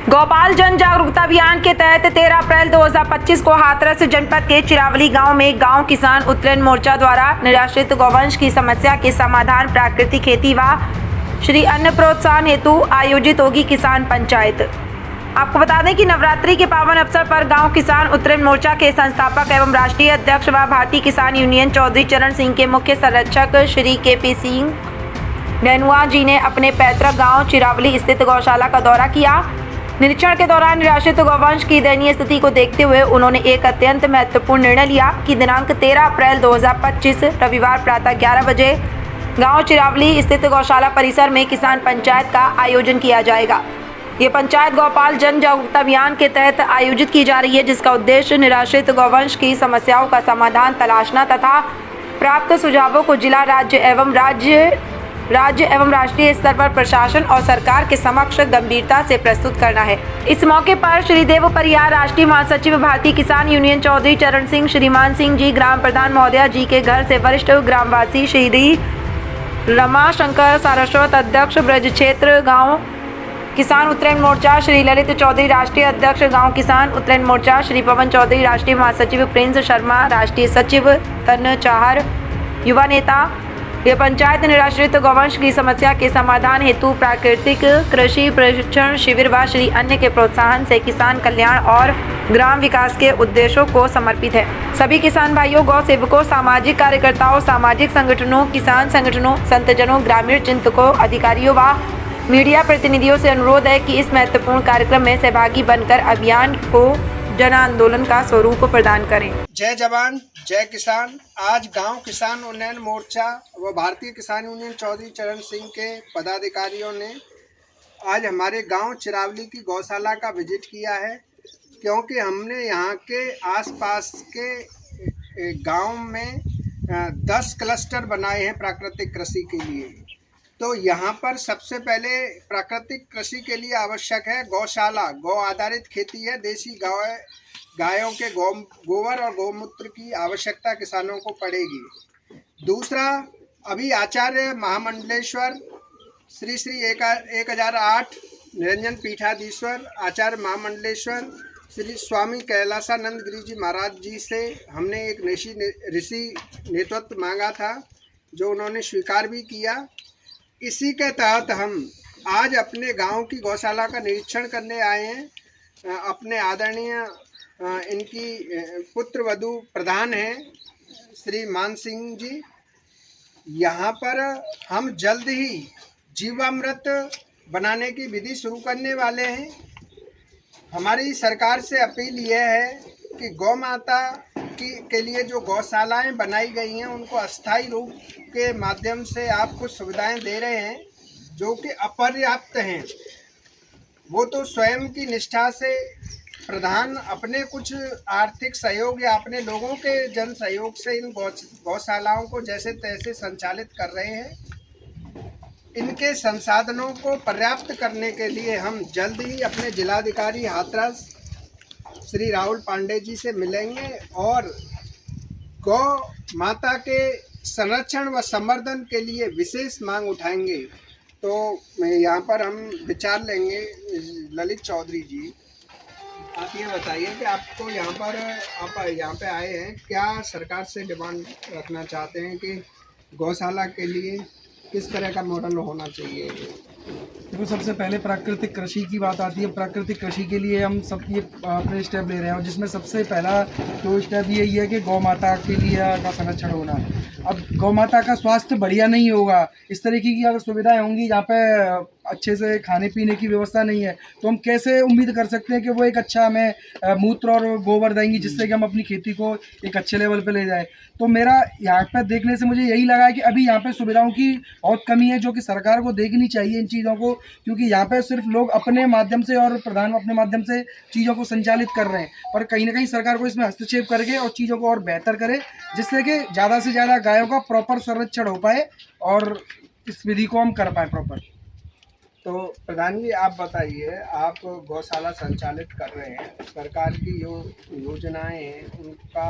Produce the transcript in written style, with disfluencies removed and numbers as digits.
गौपाल जन जागरूकता अभियान के तहत 13 अप्रैल 2025 को हाथरस जनपद के चिरावली गांव में गांव किसान उत्तोलन मोर्चा द्वारा निराश्रित गौवंश की समस्या के समाधान प्राकृतिक खेती व श्री अन्न प्रोत्साहन हेतु आयोजित होगी किसान पंचायत। आपको बता दें कि नवरात्रि के पावन अवसर पर गांव किसान उत्तोलन मोर्चा के संस्थापक एवं राष्ट्रीय अध्यक्ष व भारतीय किसान यूनियन चौधरी चरण सिंह के मुख्य संरक्षक श्री के.पी. सिंह नैनुआ जी ने अपने पैतृक गांव चिरावली स्थित गौशाला का दौरा किया। निरीक्षण के दौरान निराश्रित गौवंश की दयनीय स्थिति को देखते हुए उन्होंने एक अत्यंत महत्वपूर्ण निर्णय लिया कि दिनांक 13 अप्रैल 2025 रविवार प्रातः 11 बजे गांव चिरावली स्थित गौशाला परिसर में किसान पंचायत का आयोजन किया जाएगा। ये पंचायत गौपाल जन जागरूकता अभियान के तहत आयोजित की जा रही है, जिसका उद्देश्य निराश्रित गौवंश की समस्याओं का समाधान तलाशना तथा प्राप्त सुझावों को जिला, राज्य एवं राष्ट्रीय स्तर पर प्रशासन और सरकार के समक्ष गंभीरता से प्रस्तुत करना है। इस मौके पर श्री देव परियार राष्ट्रीय महासचिव भारतीय किसान यूनियन चौधरी चरण सिंह, श्रीमान सिंह जी, ग्राम प्रधान महोदया जी के घर से वरिष्ठ ग्रामवासी श्री रमा शंकर सारस्वत, अध्यक्ष ब्रज क्षेत्र गाँव किसान उत्तोलन मोर्चा श्री ललित चौधरी, राष्ट्रीय अध्यक्ष गांव किसान उत्तोलन मोर्चा श्री पवन चौधरी, राष्ट्रीय महासचिव प्रिंस शर्मा, राष्ट्रीय सचिव तन चाहर, युवा नेता। यह पंचायत निराश्रित गौवंश की समस्या के समाधान हेतु प्राकृतिक कृषि प्रशिक्षण शिविर व श्री अन्न के प्रोत्साहन से किसान कल्याण और ग्राम विकास के उद्देश्यों को समर्पित है। सभी किसान भाइयों, गौ सेवकों, सामाजिक कार्यकर्ताओं, सामाजिक संगठनों, किसान संगठनों, संतजनों, ग्रामीण चिंतकों, अधिकारियों व मीडिया प्रतिनिधियों से अनुरोध है कि इस महत्वपूर्ण कार्यक्रम में सहभागी बनकर अभियान को जन आंदोलन का स्वरूप प्रदान करें। जय जवान जय किसान। आज गांव किसान उन्नयन मोर्चा व भारतीय किसान यूनियन चौधरी चरण सिंह के पदाधिकारियों ने आज हमारे गांव चिरावली की गौशाला का विजिट किया है, क्योंकि हमने यहाँ के आसपास के गांव में 10 क्लस्टर बनाए हैं प्राकृतिक कृषि के लिए। तो यहाँ पर सबसे पहले प्राकृतिक कृषि के लिए आवश्यक है गौशाला। गौ आधारित खेती है, देसी गायों के गोबर और गौमूत्र की आवश्यकता किसानों को पड़ेगी। दूसरा, अभी आचार्य महामंडलेश्वर श्री 1008 निरंजन पीठाधीश्वर आचार्य महामंडलेश्वर श्री स्वामी कैलासानंद गिरी जी महाराज जी से हमने एक ऋषि नेतृत्व मांगा था, जो उन्होंने स्वीकार भी किया। इसी के तहत हम आज अपने गांव की गौशाला का निरीक्षण करने आए हैं। अपने आदरणीय इनकी पुत्र वधू प्रधान हैं श्री मान सिंह जी। यहाँ पर हम जल्द ही जीवामृत बनाने की विधि शुरू करने वाले हैं। हमारी सरकार से अपील यह है कि गौ माता के लिए जो गौशालाएं बनाई गई हैं उनको अस्थायी रूप के माध्यम से आप कुछ सुविधाएं दे रहे हैं, जो कि अपर्याप्त हैं। वो तो स्वयं की निष्ठा से प्रधान अपने कुछ आर्थिक सहयोग या अपने लोगों के जन सहयोग से इन गौशालाओं को जैसे तैसे संचालित कर रहे हैं। इनके संसाधनों को पर्याप्त करने के लिए हम जल्द ही अपने जिलाधिकारी हाथरस श्री राहुल पांडे जी से मिलेंगे और गौ माता के संरक्षण व संवर्धन के लिए विशेष मांग उठाएंगे। तो यहाँ पर हम विचार लेंगे। ललित चौधरी जी, आप ये बताइए कि आपको आप यहाँ पे आए हैं, क्या सरकार से डिमांड रखना चाहते हैं कि गौशाला के लिए किस तरह का मॉडल होना चाहिए? देखो, सबसे पहले प्राकृतिक कृषि की बात आती है। प्राकृतिक कृषि के लिए हम सब ये अपने स्टेप ले रहे हैं, जिसमें सबसे पहला जो स्टेप यही है कि गौ माता के लिए का संरक्षण होना। अब गौ माता का स्वास्थ्य बढ़िया नहीं होगा, इस तरीके की अगर सुविधाएं होंगी जहाँ पे अच्छे से खाने पीने की व्यवस्था नहीं है, तो हम कैसे उम्मीद कर सकते हैं कि वो एक अच्छा हमें मूत्र और गोबर देंगी, जिससे कि हम अपनी खेती को एक अच्छे लेवल पे ले जाएं। तो मेरा यहाँ पर देखने से मुझे यही लगा है कि अभी यहाँ पे सुविधाओं की बहुत कमी है, जो कि सरकार को देखनी चाहिए इन चीज़ों को, क्योंकि यहाँ पे सिर्फ लोग अपने माध्यम से और प्रधान अपने माध्यम से चीज़ों को संचालित कर रहे हैं, पर कहीं ना कहीं सरकार को इसमें हस्तक्षेप करके और चीज़ों को और बेहतर करे, जिससे कि ज़्यादा से ज़्यादा गायों का प्रॉपर संरक्षण हो पाए और इस विधि को हम कर पाए प्रॉपर। तो प्रधान जी, आप बताइए, आप गौशाला संचालित कर रहे हैं, सरकार की जो योजनाएं हैं उनका